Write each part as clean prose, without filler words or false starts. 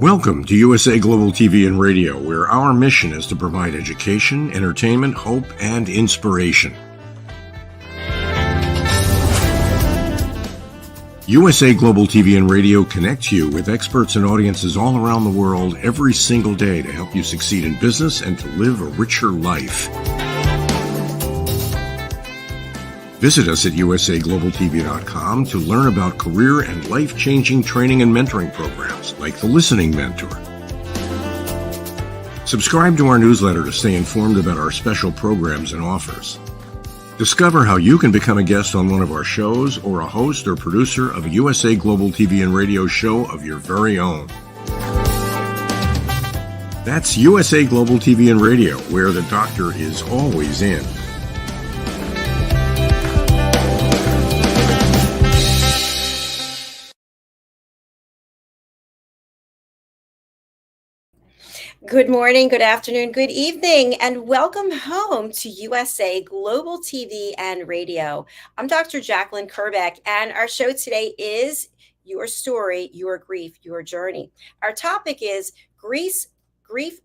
Welcome to USA Global TV and Radio, where our mission is to provide education, entertainment, hope, and inspiration. USA Global TV and Radio connects you with experts and audiences all around the world every single day to help you succeed in business and to live a richer life. Visit us at usaglobaltv.com to learn about career and life-changing training and mentoring programs like the Listening Mentor. Subscribe to our newsletter to stay informed about our special programs and offers. Discover how you can become a guest on one of our shows or a host or producer of a USA Global TV and Radio show of your very own. That's USA Global TV and Radio, where the doctor is always in. Good morning, good afternoon, good evening, and welcome home to USA Global TV and Radio. I'm Dr. Jacalyn Kerbeck, and our show today is Your Story, Your Grief, Your Journey. Our topic is grief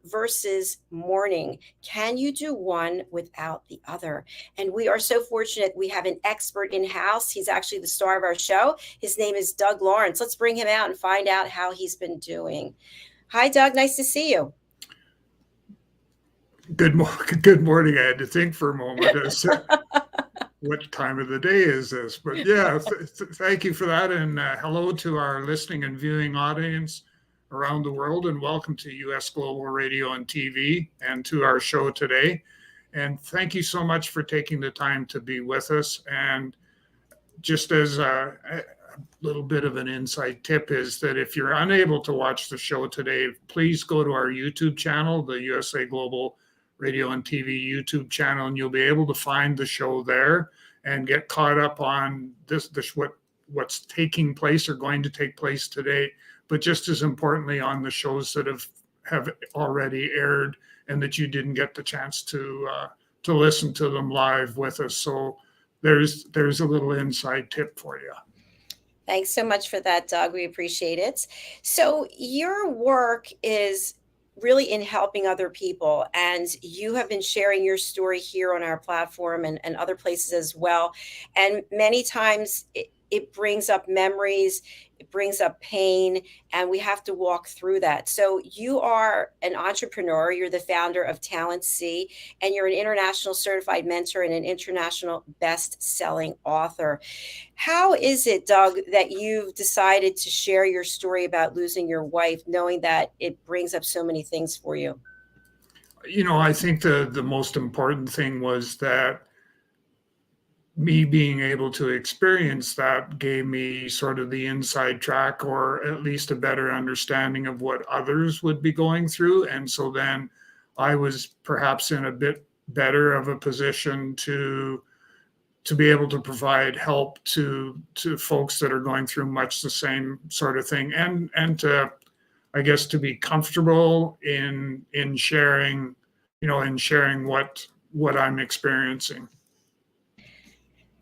versus mourning. Can you do one without the other? And we are so fortunate we have an expert in-house. He's actually the star of our show. His name is Doug Lawrence. Let's bring him out and find out how he's been doing. Hi, Doug. Nice to see you. Good morning. I had to think for a moment as what time of the day is this? But yeah, thank you for that. And hello to our listening and viewing audience around the world. And welcome to US Global Radio and TV and to our show today. And thank you so much for taking the time to be with us. And just as a little bit of an inside tip is that if you're unable to watch the show today, please go to our YouTube channel, the USA Global Radio and TV YouTube channel, and you'll be able to find the show there and get caught up on what's taking place or going to take place today. But just as importantly, on the shows that have already aired and that you didn't get the chance to listen to them live with us. So there's a little inside tip for you. Thanks so much for that, Doug. We appreciate it. So your work is really in helping other people, and you have been sharing your story here on our platform and other places as well. And many times it brings up memories, it brings up pain, and we have to walk through that. So you are an entrepreneur, you're the founder of TalentC, and you're an international certified mentor and an international best-selling author. How is it, Doug, that you've decided to share your story about losing your wife, knowing that it brings up so many things for you? You know, I think the most important thing was that me being able to experience that gave me sort of the inside track, or at least a better understanding of what others would be going through. And so then I was perhaps in a bit better of a position to be able to provide help to folks that are going through much the same sort of thing, and to, I guess, to be comfortable in sharing, what I'm experiencing.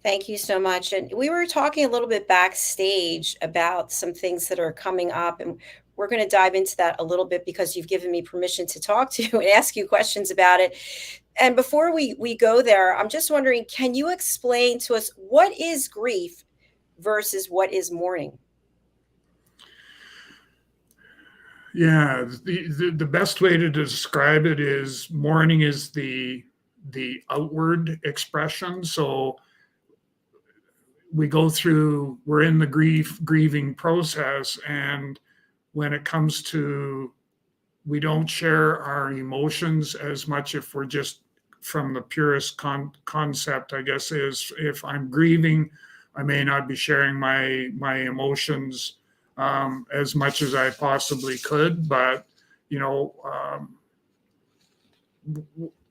Thank you so much. And we were talking a little bit backstage about some things that are coming up, and we're going to dive into that a little bit because you've given me permission to talk to you and ask you questions about it. And before we go there, I'm just wondering, can you explain to us what is grief versus what is mourning? Yeah, the best way to describe it is mourning is the outward expression. So we're in the grieving process, and when it comes to, we don't share our emotions as much if we're just from the purest concept, I guess, is if I'm grieving, I may not be sharing my emotions as much as I possibly could. But,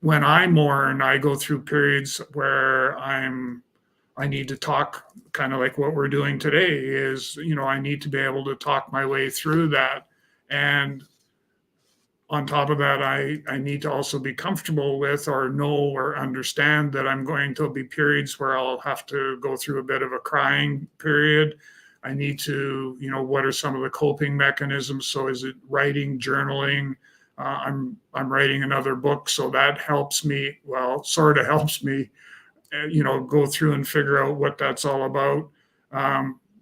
when I mourn, I go through periods where I need to talk, kind of like what we're doing today is, I need to be able to talk my way through that. And on top of that, I need to also be comfortable with, or know or understand that I'm going to be periods where I'll have to go through a bit of a crying period. I need to, what are some of the coping mechanisms? So is it writing, journaling? I'm writing another book, so that helps me. Well, sort of helps me, go through and figure out what that's all about.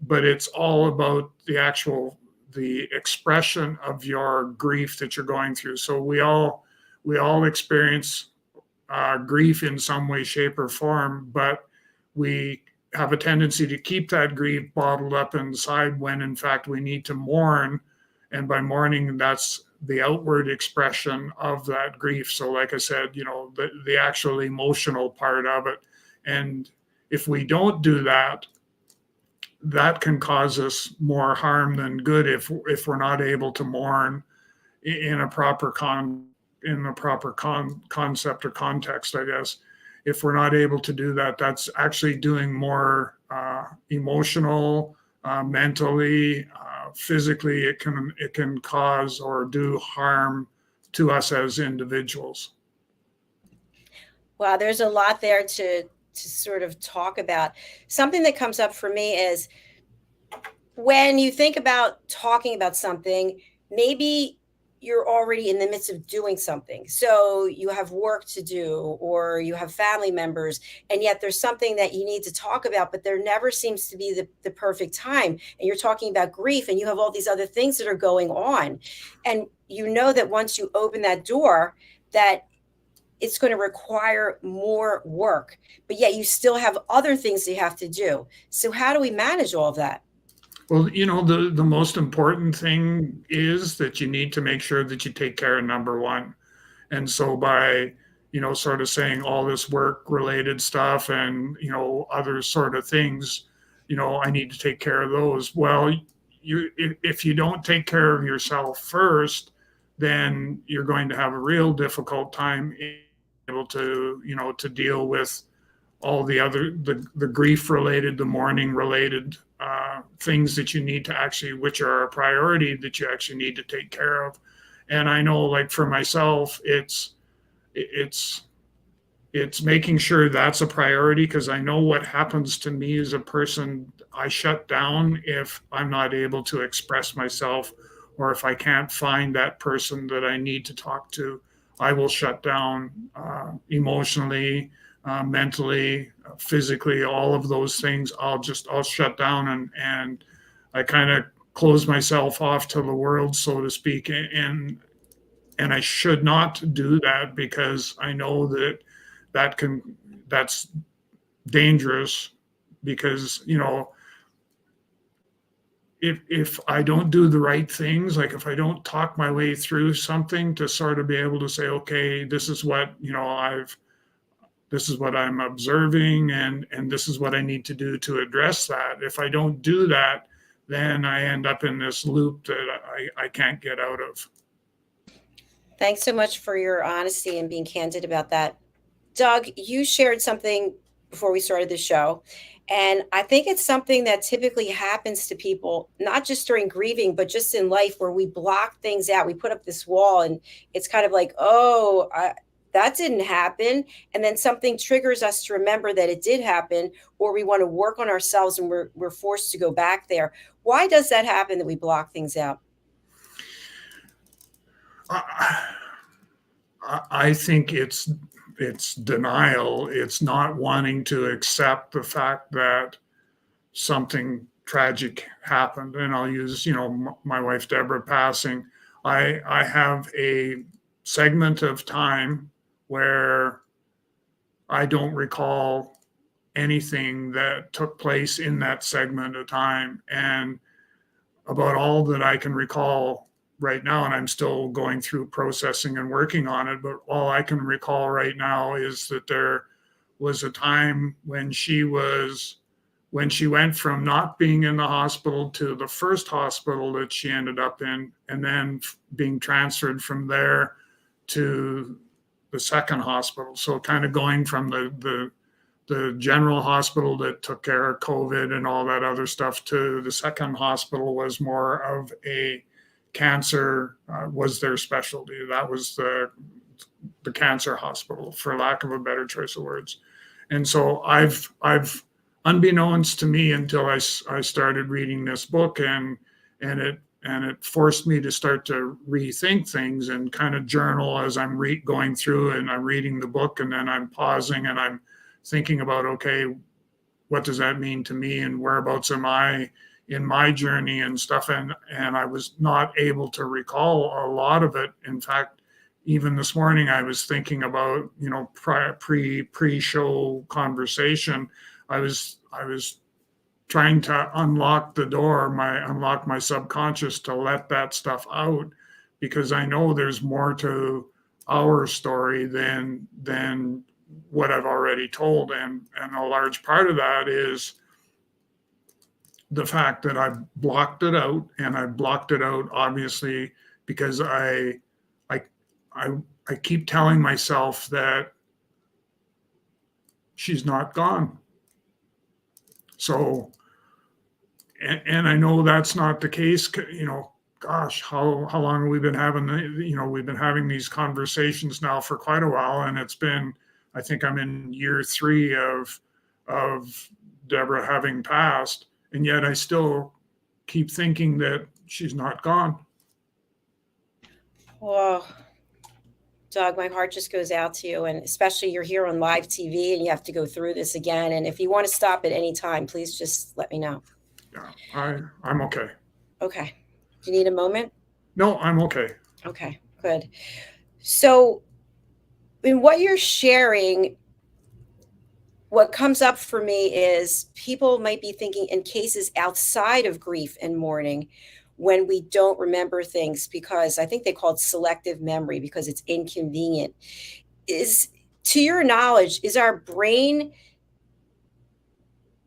But it's all about the expression of your grief that you're going through. So we all experience grief in some way, shape, or form, but we have a tendency to keep that grief bottled up inside when in fact we need to mourn. And by mourning, that's the outward expression of that grief. So like I said, the actual emotional part of it. And if we don't do that, that can cause us more harm than good if we're not able to mourn in a proper concept or context, I guess. If we're not able to do that, that's actually doing more emotional, mentally, physically. It can cause or do harm to us as individuals. Wow, there's a lot there to sort of talk about. Something that comes up for me is when you think about talking about something, maybe you're already in the midst of doing something. So you have work to do, or you have family members, and yet there's something that you need to talk about, but there never seems to be the perfect time. And you're talking about grief, and you have all these other things that are going on. And you know that once you open that door, that it's going to require more work, but yet you still have other things that you have to do. So how do we manage all of that? Well, the most important thing is that you need to make sure that you take care of number one. And so by, sort of saying all this work related stuff and, other sort of things, I need to take care of those. Well, if you don't take care of yourself first, then you're going to have a real difficult time able to, to deal with all the other, the grief related, the mourning related things that you need to actually, which are a priority that you actually need to take care of. And I know, like for myself, it's making sure that's a priority, because I know what happens to me as a person. I shut down if I'm not able to express myself, or if I can't find that person that I need to talk to. I will shut down emotionally, mentally, physically, all of those things. I'll shut down and I kind of close myself off to the world, so to speak. And I should not do that, because I know that's dangerous, because, if I don't do the right things, like if I don't talk my way through something to sort of be able to say, okay, this is what, this is what I'm observing, and this is what I need to do to address that. If I don't do that, then I end up in this loop that I can't get out of. Thanks so much for your honesty and being candid about that. Doug, you shared something before we started the show, and I think it's something that typically happens to people, not just during grieving, but just in life, where we block things out. We put up this wall, and it's kind of like, oh, that didn't happen. And then something triggers us to remember that it did happen, or we want to work on ourselves and we're forced to go back there. Why does that happen, that we block things out? I think it's denial. It's not wanting to accept the fact that something tragic happened. And I'll use, my wife Deborah passing. I have a segment of time where I don't recall anything that took place in that segment of time. And about all that I can recall right now, and I'm still going through processing and working on it, but all I can recall right now is that there was a time when she went from not being in the hospital to the first hospital that she ended up in, and then being transferred from there to the second hospital. So kind of going from the general hospital that took care of COVID and all that other stuff to the second hospital was more of a cancer, was their specialty. That was the cancer hospital, for lack of a better choice of words. And so unbeknownst to me until I started reading this book, and it forced me to start to rethink things and kind of journal as I'm going through, and I'm reading the book, and then I'm pausing and I'm thinking about, okay, what does that mean to me, and whereabouts am I in my journey and stuff. And I was not able to recall a lot of it. In fact, even this morning, I was thinking about, pre-show conversation. I was trying to unlock the door, unlock my subconscious to let that stuff out, because I know there's more to our story than what I've already told. And a large part of that is the fact that I've blocked it out, and I blocked it out obviously because I keep telling myself that she's not gone. So, and I know that's not the case. Gosh, how long have we been having? We've been having these conversations now for quite a while, and it's been, I think I'm in year 3 of Deborah having passed, and yet I still keep thinking that she's not gone. Oh, Doug, my heart just goes out to you, and especially you're here on live TV and you have to go through this again. And if you want to stop at any time, please just let me know. Yeah, I'm okay. Okay. Do you need a moment? No, I'm okay. Okay, good. So in what you're sharing, what comes up for me is people might be thinking in cases outside of grief and mourning, when we don't remember things, because I think they call it selective memory because it's inconvenient. To your knowledge, is our brain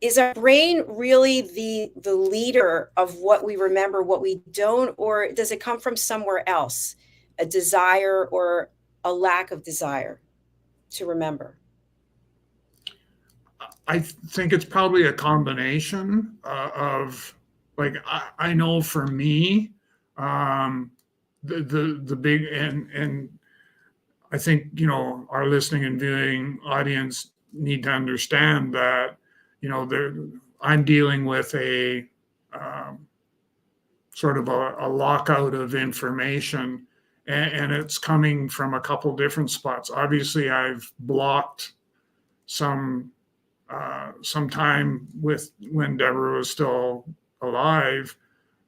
really the leader of what we remember, what we don't, or does it come from somewhere else, a desire or a lack of desire to remember? I think it's probably a combination of, like, I know for me, the big, and I think, our listening and viewing audience need to understand that, I'm dealing with a sort of a lockout of information, and it's coming from a couple different spots. Obviously, I've blocked some time with when Deborah was still alive,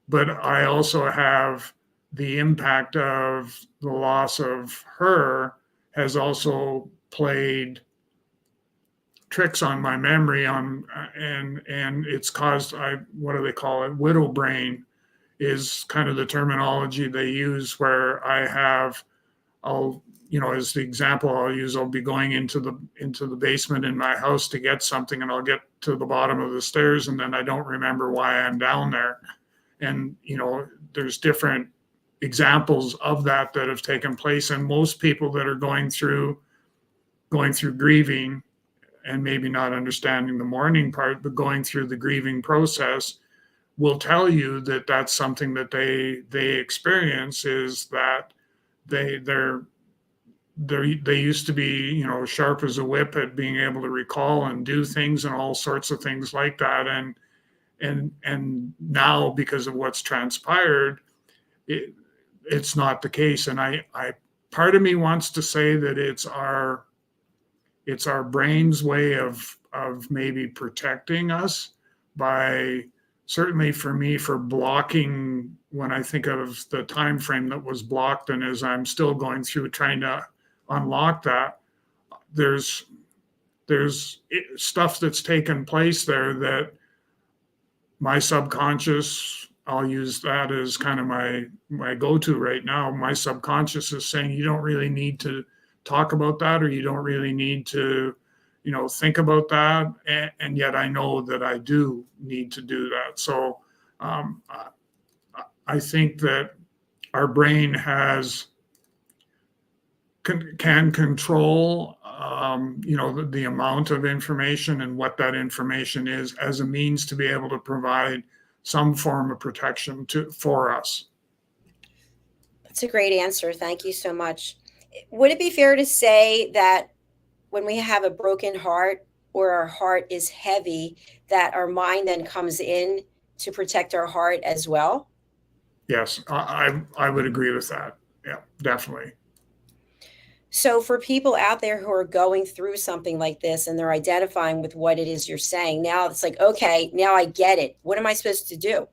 but I also have the impact of the loss of her has also played tricks on my memory and it's caused, what do they call it? Widow brain is kind of the terminology they use, where I have, as the example I'll use, I'll be going into the basement in my house to get something, and I'll get to the bottom of the stairs, and then I don't remember why I'm down there. And, there's different examples of that have taken place. And most people that are going through grieving, and maybe not understanding the mourning part, but going through the grieving process, will tell you that that's something that they experience, is that they used to be, sharp as a whip at being able to recall and do things and all sorts of things like that. And now, because of what's transpired, it's not the case. And I part of me wants to say that it's our brain's way of maybe protecting us by, certainly for me, for blocking, when I think of the time frame that was blocked, and as I'm still going through trying to unlock that, there's stuff that's taken place there that my subconscious, I'll use that as kind of my go-to right now. My subconscious is saying, you don't really need to talk about that, or you don't really need to, think about that. And yet I know that I do need to do that. So I think that our brain can control, the amount of information and what that information is, as a means to be able to provide some form of protection for us. That's a great answer. Thank you so much. Would it be fair to say that when we have a broken heart, or our heart is heavy, that our mind then comes in to protect our heart as well? Yes, I would agree with that. Yeah, definitely. So for people out there who are going through something like this and they're identifying with what it is you're saying, now it's like, okay, now I get it. What am I supposed to do?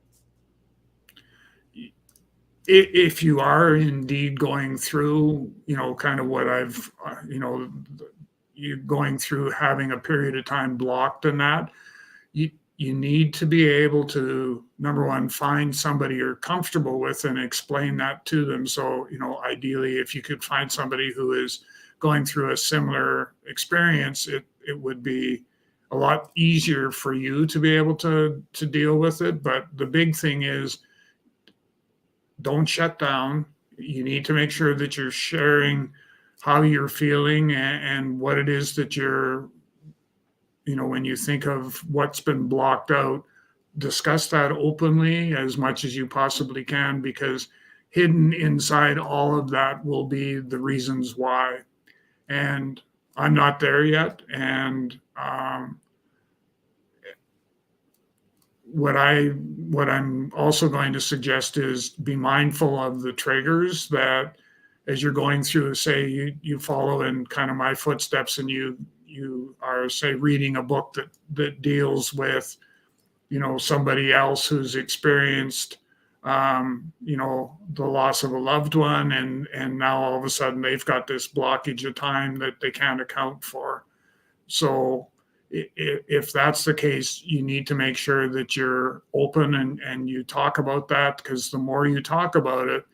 If you are indeed going through, kind of what I've, you going through having a period of time blocked in that, you need to be able to, number one, find somebody you're comfortable with and explain that to them. So, ideally, if you could find somebody who is going through a similar experience, it would be a lot easier for you to be able to deal with it. But the big thing is, don't shut down. You need to make sure that you're sharing how you're feeling and what it is that you're, when you think of what's been blocked out, discuss that openly as much as you possibly can, because hidden inside all of that will be the reasons why. And I'm not there yet. And what I'm also going to suggest is be mindful of the triggers that, as you're going through, say you follow in kind of my footsteps, and you are, say, reading a book that deals with, somebody else who's experienced, the loss of a loved one, and now all of a sudden they've got this blockage of time that they can't account for. So if that's the case, you need to make sure that you're open and you talk about that, because the more you talk about it,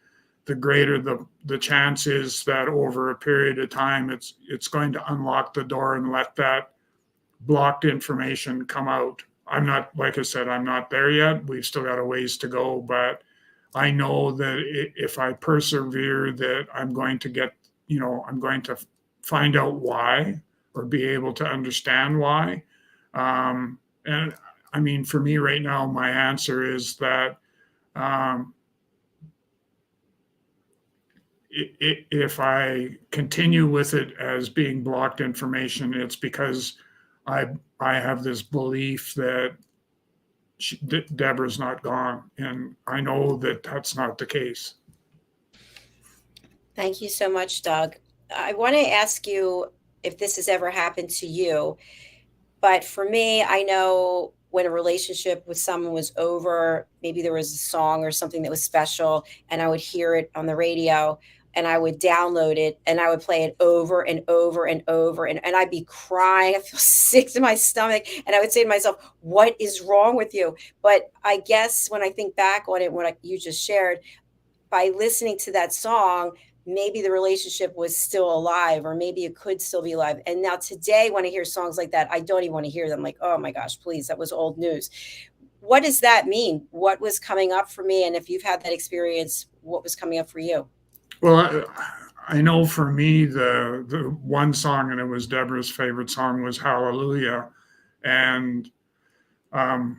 the greater the chance is that over a period of time, it's going to unlock the door and let that blocked information come out. I'm not, like I said, I'm not there yet. We've still got a ways to go, but I know that if I persevere, that I'm going to get, I'm going to find out why, or be able to understand why. And I mean, for me right now, my answer is that if I continue with it as being blocked information, it's because I have this belief that Deborah's not gone, and I know that that's not the case. Thank you so much, Doug. I want to ask you if this has ever happened to you, but for me, I know when a relationship with someone was over, maybe there was a song or something that was special, and I would hear it on the radio, and I would download it, and I would play it over and over and over, and I'd be crying. I feel sick to my stomach, and I would say to myself, what is wrong with you? But I guess when I think back on it, you just shared, by listening to that song, maybe the relationship was still alive, or maybe it could still be alive. And now today, when I hear songs like that, I don't even want to hear them. Like, oh my gosh, please, that was old news. What does that mean? What was coming up for me? And if you've had that experience, what was coming up for you? Well, I know for me, the one song, and it was Deborah's favorite song, was Hallelujah. And I'll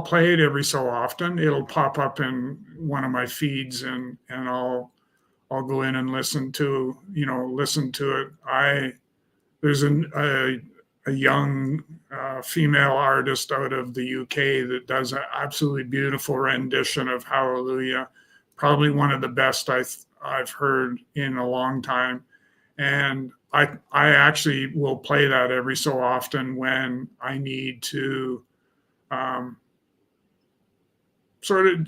play it every so often. It'll pop up in one of my feeds, and I'll go in and listen to it. There's a young female artist out of the UK that does an absolutely beautiful rendition of Hallelujah, probably one of the best I've heard in a long time. And I actually will play that every so often when I need to sort of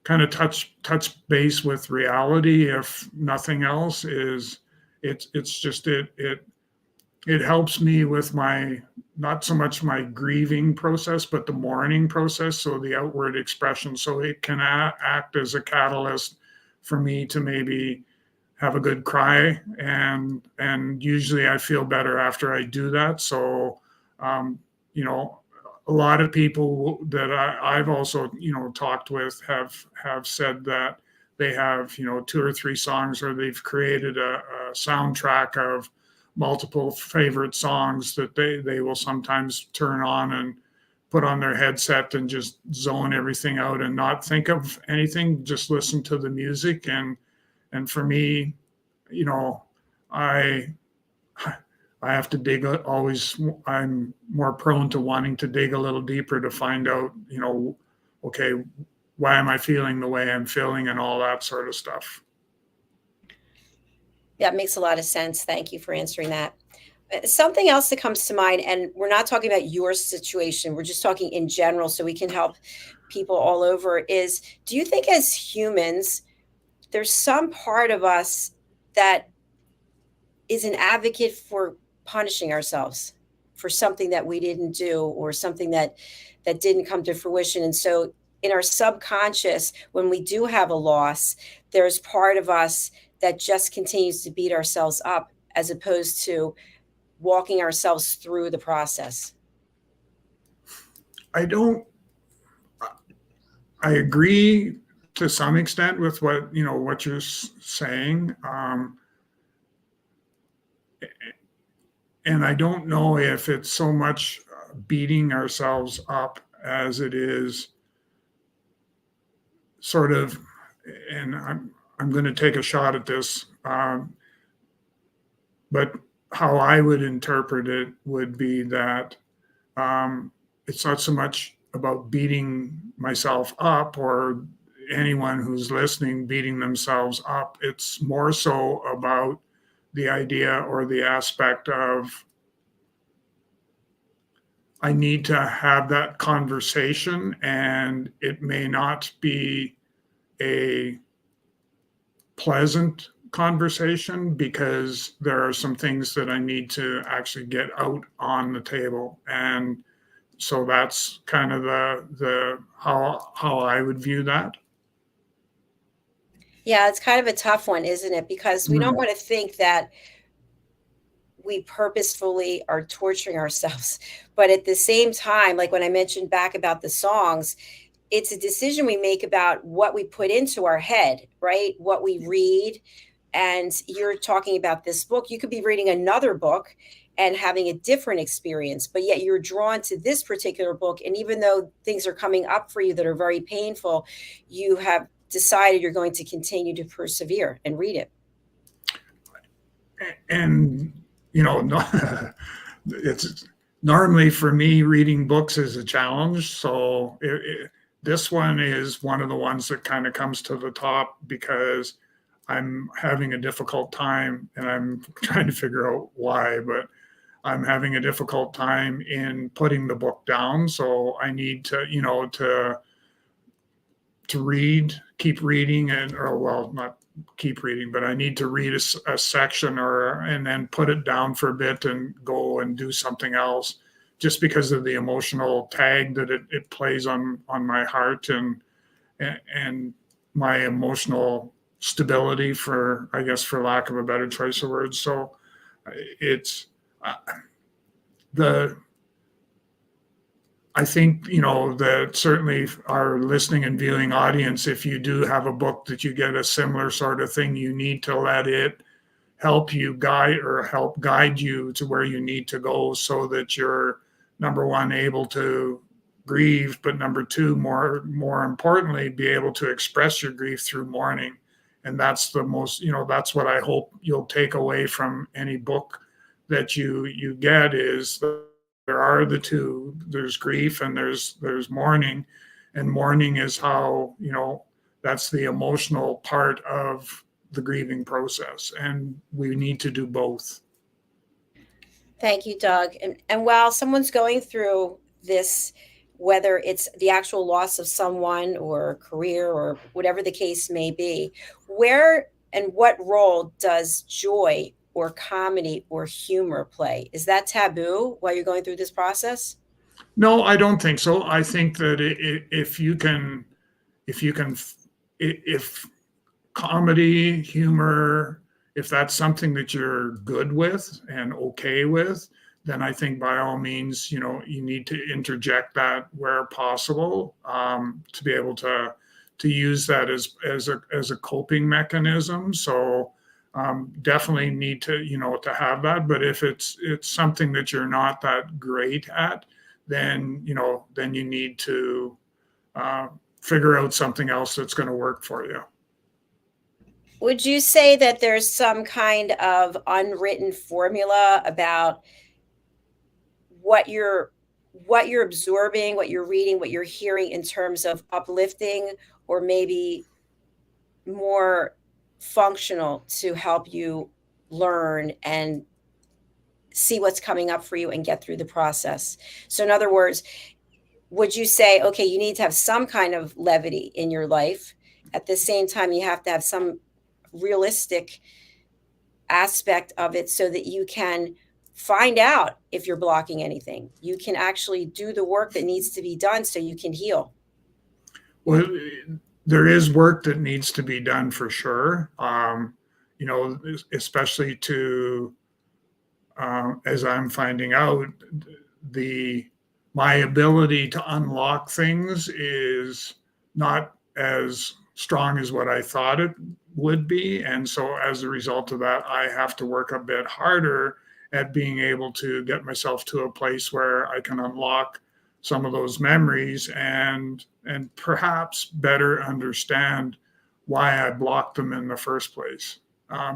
kind of touch base with reality, if nothing else. It helps me with not so much my grieving process, but the mourning process. So the outward expression, so it can act as a catalyst for me to maybe have a good cry. And usually I feel better after I do that. So, a lot of people that I've also, talked with have said that they have, 2 or 3 songs, or they've created a soundtrack of multiple favorite songs that they will sometimes turn on and put on their headset and just zone everything out and not think of anything, just listen to the music. And for me, you know, I have to dig always. I'm more prone to wanting to dig a little deeper to find out, okay, why am I feeling the way I'm feeling and all that sort of stuff. That makes a lot of sense. Thank you for answering that. Something else that comes to mind, and we're not talking about your situation, we're just talking in general so we can help people all over, is do you think as humans, there's some part of us that is an advocate for punishing ourselves for something that we didn't do or something that didn't come to fruition? And so in our subconscious, when we do have a loss, there's part of us that just continues to beat ourselves up as opposed to walking ourselves through the process. I don't. I agree to some extent with what you're saying, and I don't know if it's so much beating ourselves up as it is sort of. And I'm going to take a shot at this, but how I would interpret it would be that it's not so much about beating myself up or anyone who's listening beating themselves up. It's more so about the idea or the aspect of I need to have that conversation, and it may not be a pleasant conversation because there are some things that I need to actually get out on the table. And so that's kind of the how I would view that. Yeah, it's kind of a tough one, isn't it? Because we don't want to think that we purposefully are torturing ourselves. But at the same time, like when I mentioned back about the songs, it's a decision we make about what we put into our head, right? What we read. And you're talking about this book. You could be reading another book and having a different experience, but yet you're drawn to this particular book. And even though things are coming up for you that are very painful, you have decided you're going to continue to persevere and read it. And, it's normally for me, reading books is a challenge. So this one is one of the ones that kind of comes to the top because I'm having a difficult time, and I'm trying to figure out why, but I'm having a difficult time in putting the book down. So I need to, to read, keep reading, not keep reading, but I need to read a section and then put it down for a bit and go and do something else, just because of the emotional tag that it plays on my heart and my emotional stability, for lack of a better choice of words. So it's I think, that certainly our listening and viewing audience, if you do have a book that you get a similar sort of thing, you need to let it help guide you to where you need to go so that you're, number one, able to grieve, but number two, more importantly, be able to express your grief through mourning. And that's the most, that's what I hope you'll take away from any book that you get, is there are the two. There's grief and there's mourning, and mourning is how, that's the emotional part of the grieving process, and we need to do both. Thank you, Doug. And while someone's going through this, whether it's the actual loss of someone or career or whatever the case may be, where and what role does joy or comedy or humor play? Is that taboo while you're going through this process? No, I don't think so. I think that if comedy, humor, if that's something that you're good with and okay with, then I think by all means, you need to interject that where possible, to be able to use that as a coping mechanism. So definitely need to to have that. But if it's something that you're not that great at, then you need to figure out something else that's going to work for you. Would you say that there's some kind of unwritten formula about what you're absorbing, what you're reading, what you're hearing in terms of uplifting or maybe more functional to help you learn and see what's coming up for you and get through the process? So in other words, would you say, okay, you need to have some kind of levity in your life. At the same time, you have to have some realistic aspect of it so that you can find out if you're blocking anything. You can actually do the work that needs to be done so you can heal. Well, there is work that needs to be done for sure. You know, especially to, as I'm finding out, my ability to unlock things is not as strong as what I thought it would be. And so as a result of that, I have to work a bit harder at being able to get myself to a place where I can unlock some of those memories and perhaps better understand why I blocked them in the first place.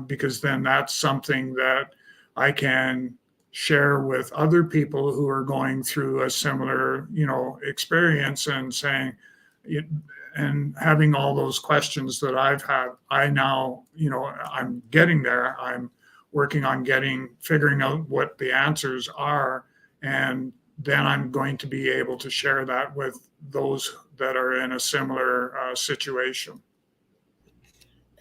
Because then that's something that I can share with other people who are going through a similar, you know, experience and saying, and having all those questions that I've had, I now, you know, I'm getting there. I'm working on figuring out what the answers are. And then I'm going to be able to share that with those that are in a similar situation.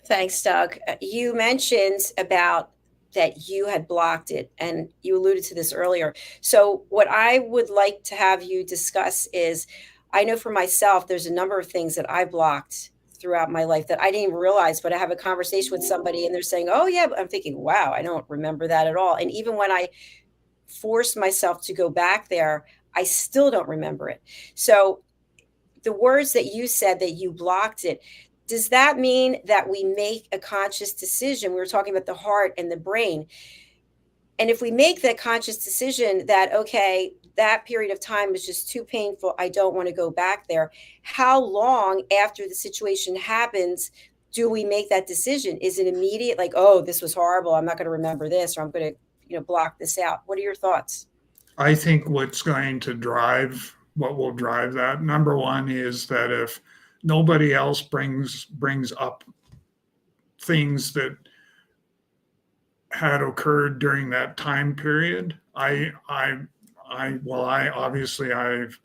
Thanks, Doug. You mentioned about that you had blocked it, and you alluded to this earlier. So what I would like to have you discuss is, I know for myself, there's a number of things that I blocked throughout my life that I didn't even realize, but I have a conversation with somebody and they're saying, oh yeah, but I'm thinking, wow, I don't remember that at all. And even when I force myself to go back there, I still don't remember it. So the words that you said that you blocked it, does that mean that we make a conscious decision? We were talking about the heart and the brain. And if we make that conscious decision that, okay, that period of time was just too painful, I don't want to go back there. How long after the situation happens do we make that decision? Is it immediate? Like, oh, this was horrible, I'm not going to remember this, or I'm going to, you know, block this out. What are your thoughts? I think what will drive that, number one, is that if nobody else brings up things that had occurred during that time period, obviously I've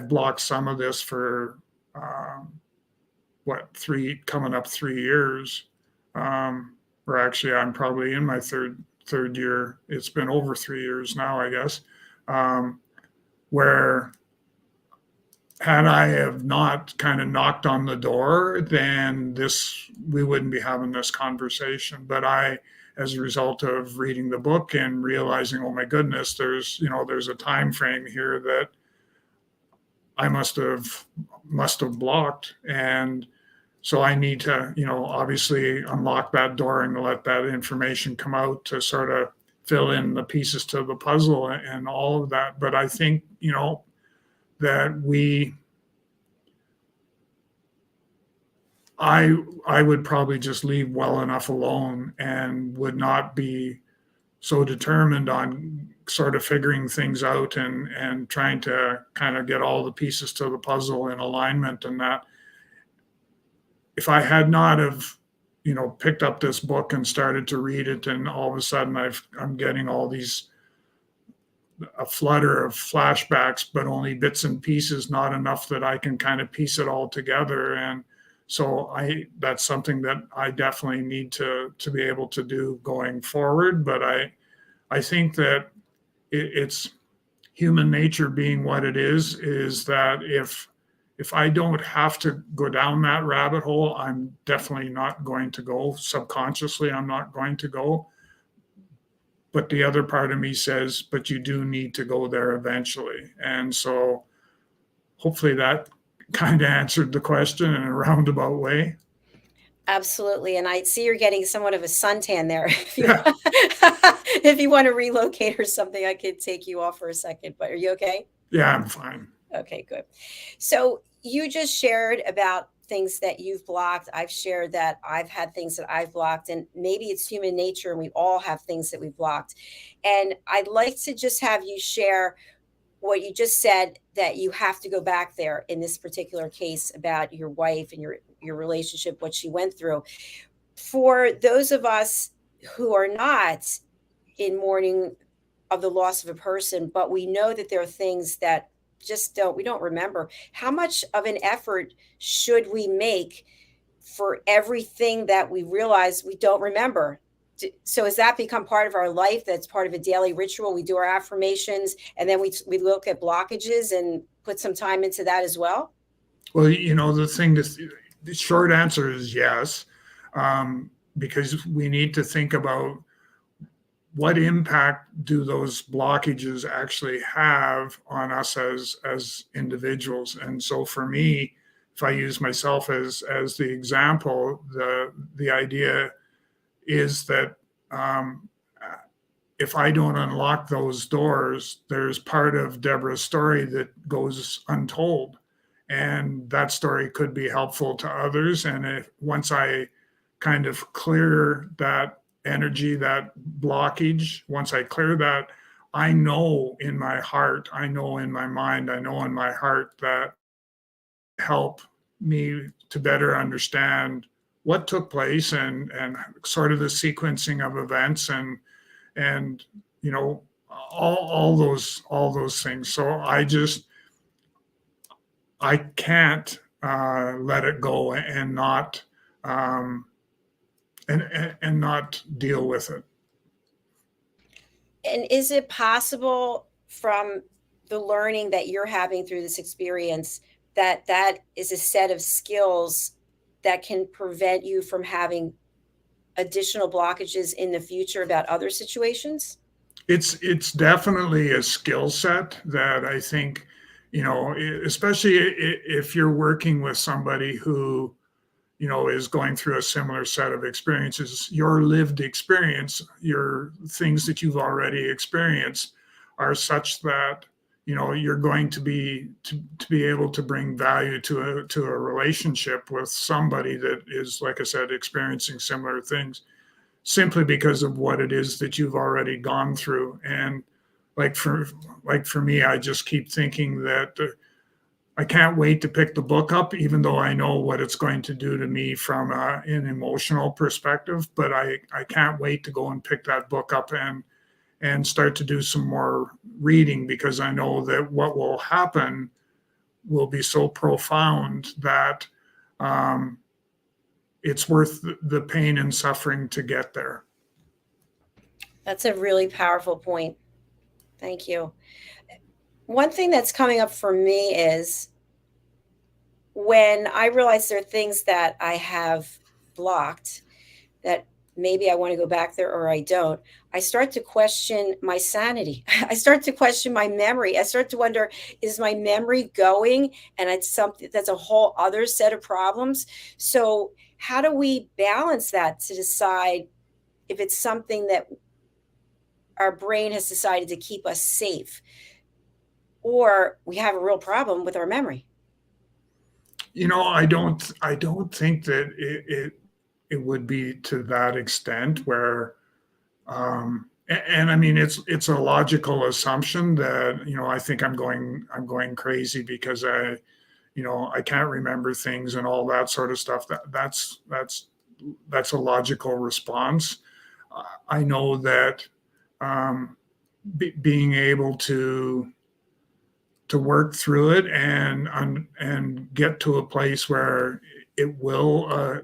blocked some of this for coming up 3 years, or actually I'm probably in my third year. It's been over 3 years now, I guess, where had I have not kind of knocked on the door, then we wouldn't be having this conversation. But as a result of reading the book and realizing, oh my goodness, there's a time frame here that I must have blocked. And so I need to, obviously unlock that door and let that information come out to sort of fill in the pieces to the puzzle and all of that. But I think, that I would probably just leave well enough alone and would not be so determined on sort of figuring things out and trying to kind of get all the pieces to the puzzle in alignment. And that if I had not have, picked up this book and started to read it, and all of a sudden I'm getting a flutter of flashbacks, but only bits and pieces, not enough that I can kind of piece it all together. And so that's something that I definitely need to be able to do going forward. But I think that it's human nature being what it is that if I don't have to go down that rabbit hole, I'm definitely not going to go. Subconsciously, I'm not going to go. But the other part of me says, but you do need to go there eventually. And so hopefully that kind of answered the question in a roundabout way. Absolutely. And I see you're getting somewhat of a suntan there. If you want to relocate or something, I could take you off for a second, but are you okay? Yeah, I'm fine. Okay, good. So you just shared about things that you've blocked. I've shared that I've had things that I've blocked, and maybe it's human nature and we all have things that we've blocked. And I'd like to just have you share what you just said, that you have to go back there in this particular case about your wife and your relationship, what she went through. For those of us who are not in mourning of the loss of a person, but we know that there are things that we don't remember. How much of an effort should we make for everything that we realize we don't remember? So has that become part of our life? That's part of a daily ritual. We do our affirmations, and then we look at blockages and put some time into that as well. Well, the short answer is yes, because we need to think about what impact do those blockages actually have on us as individuals. And so for me, if I use myself as the example, the idea is that if I don't unlock those doors, there's part of Deborah's story that goes untold. And that story could be helpful to others. And once I kind of clear that energy, that blockage, once I clear that, I know in my heart, I know in my mind, I know in my heart that help me to better understand what took place and sort of the sequencing of events and all those things. So I can't let it go and not and not deal with it. And is it possible, from the learning that you're having through this experience, that is a set of skills that can prevent you from having additional blockages in the future about other situations? It's definitely a skill set that I think, especially if you're working with somebody who, is going through a similar set of experiences, your lived experience, your things that you've already experienced are such that, you're going to be able to bring value to a relationship with somebody that is, like I said, experiencing similar things, simply because of what it is that you've already gone through. And like for me, I just keep thinking that I can't wait to pick the book up, even though I know what it's going to do to me from an emotional perspective. But I can't wait to go and pick that book up and start to do some more reading, because I know that what will happen will be so profound that it's worth the pain and suffering to get there. That's a really powerful point. Thank you. One thing that's coming up for me is when I realize there are things that I have blocked that maybe I want to go back there or I don't, I start to question my sanity. I start to question my memory. I start to wonder, is my memory going? And it's something that's a whole other set of problems. So how do we balance that to decide if it's something that our brain has decided to keep us safe, or we have a real problem with our memory? I don't think that it would be to that extent where, and I mean, it's a logical assumption that, I think I'm going crazy because I can't remember things and all that sort of stuff. That's a logical response. I know that being able to work through it and get to a place where it will,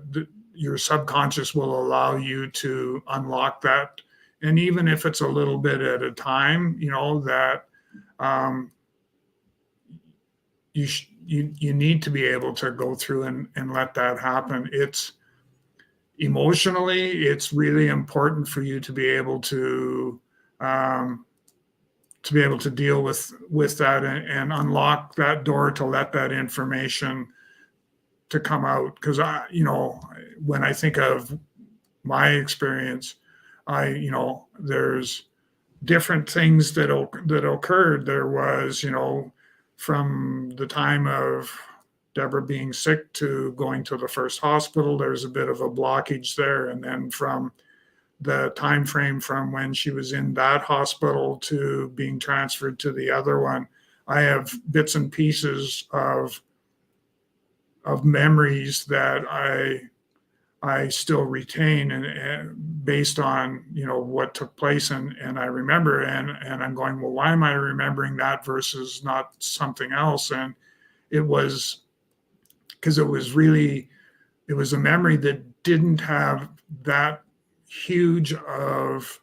your subconscious will allow you to unlock that. And even if it's a little bit at a time, that you need to be able to go through and let that happen. It's emotionally, it's really important for you to be able to deal with that and unlock that door to let that information to come out. Because when I think of my experience, there's different things that occurred. There was, from the time of Deborah being sick to going to the first hospital. There's a bit of a blockage there. And then from the time frame from when she was in that hospital to being transferred to the other one, I have bits and pieces of memories that I still retain, and based on, you know, what took place, and I remember, and I'm going, well, why am I remembering that versus not something else? And it was because it was a memory that didn't have that huge of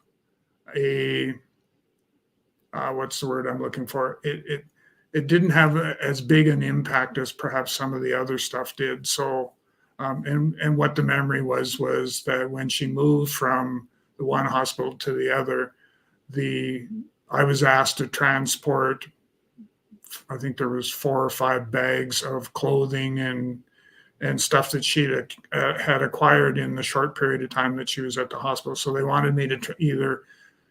a what's the word I'm looking for? It didn't have as big an impact as perhaps some of the other stuff did. So, and what the memory was that when she moved from the one hospital to the other, I was asked to transport, I think there was 4 or 5 bags of clothing and stuff that she had acquired in the short period of time that she was at the hospital. So they wanted me to either,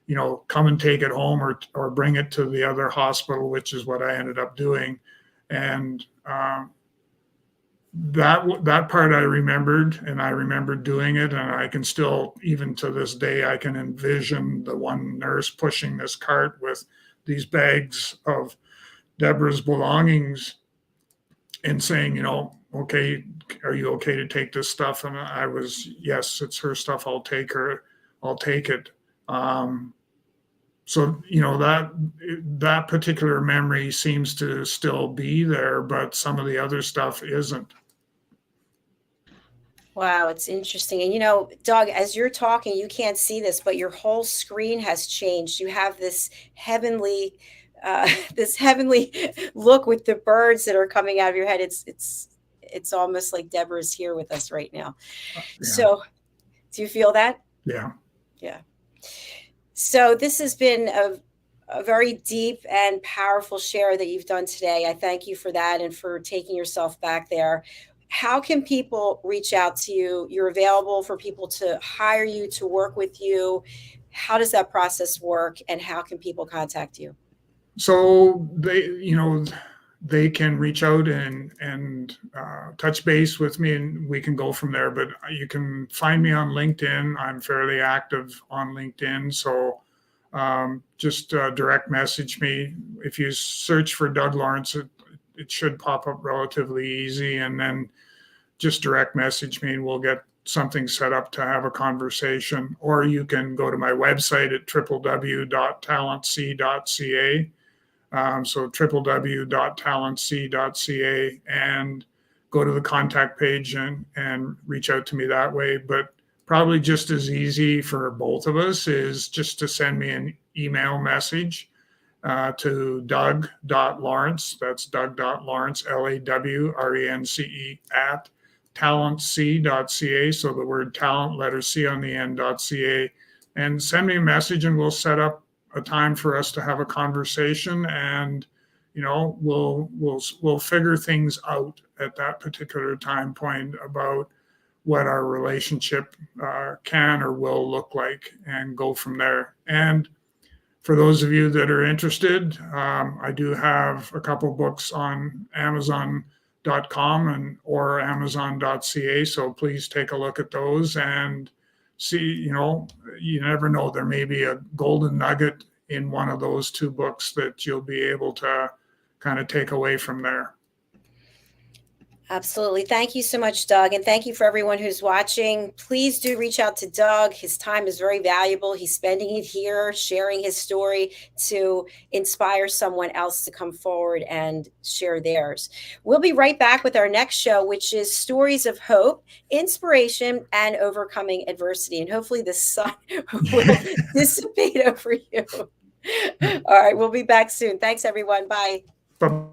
you know, come and take it home or bring it to the other hospital, which is what I ended up doing. And that part I remembered, and I remembered doing it. And I can still, even to this day, I can envision the one nurse pushing this cart with these bags of Deborah's belongings and saying, you know, okay, are you okay to take this stuff? And I was, yes, it's her stuff. I'll take it. So, you know, that particular memory seems to still be there, but some of the other stuff isn't. Wow, it's interesting. And, you know, Doug, as you're talking, you can't see this, but your whole screen has changed. You have this heavenly look with the birds that are coming out of your head. It's almost like Deborah's here with us right now. Yeah. So do you feel that? Yeah. Yeah. So this has been a very deep and powerful share that you've done today. I thank you for that and for taking yourself back there. How can people reach out to you? You're available for people to hire you, to work with you. How does that process work, and how can people contact you? So they can reach out and touch base with me, and we can go from there. But you can find me on LinkedIn. I'm fairly active on LinkedIn. So just direct message me. If you search for Doug Lawrence, it should pop up relatively easy. And then just direct message me and we'll get something set up to have a conversation. Or you can go to my website at www.talentc.ca. So www.talentc.ca, and go to the contact page and reach out to me that way. But probably just as easy for both of us is just to send me an email message to Doug.Lawrence. That's Doug.Lawrence, LAWRENCE at talentc.ca. So the word talent, letter C on the end.ca, and send me a message and we'll set up a time for us to have a conversation, and you know, we'll figure things out at that particular time point about what our relationship can or will look like, and go from there. And for those of you that are interested, I do have a couple books on Amazon.com or Amazon.ca, so please take a look at those and see, you know, you never know, there may be a golden nugget in one of those 2 books that you'll be able to kind of take away from there. Absolutely. Thank you so much, Doug. And thank you for everyone who's watching. Please do reach out to Doug. His time is very valuable. He's spending it here, sharing his story to inspire someone else to come forward and share theirs. We'll be right back with our next show, which is stories of hope, inspiration, and overcoming adversity. And hopefully the sun will dissipate over you. All right. We'll be back soon. Thanks, everyone. Bye. Bye.